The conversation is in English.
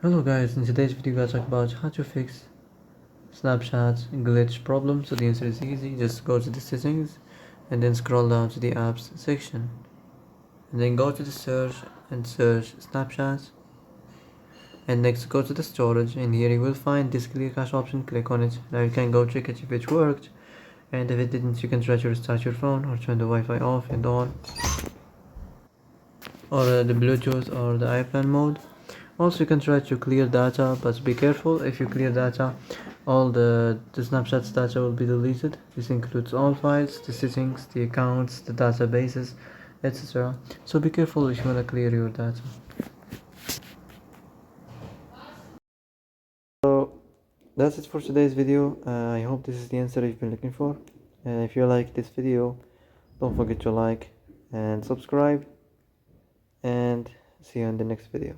Hello guys, in today's video we'll talk about how to fix Snapchat glitch problem. So the answer is easy, just go to the settings and then scroll down to the apps section and then go to the search and search Snapchat, and next go to the storage, and here you will find this clear cache option. Click on it. Now you can go check it if it worked, and if it didn't you can try to restart your phone or turn the Wi-Fi off and on, or the Bluetooth or the airplane mode. Also you can try to clear data, but be careful. If you clear data, all the Snapchat's data will be deleted. This includes all files, the settings, the accounts, the databases, etc. So be careful if you want to clear your data. So that's it for today's video. I hope this is the answer you've been looking for. If you like this video, don't forget to like and subscribe, and see you in the next video.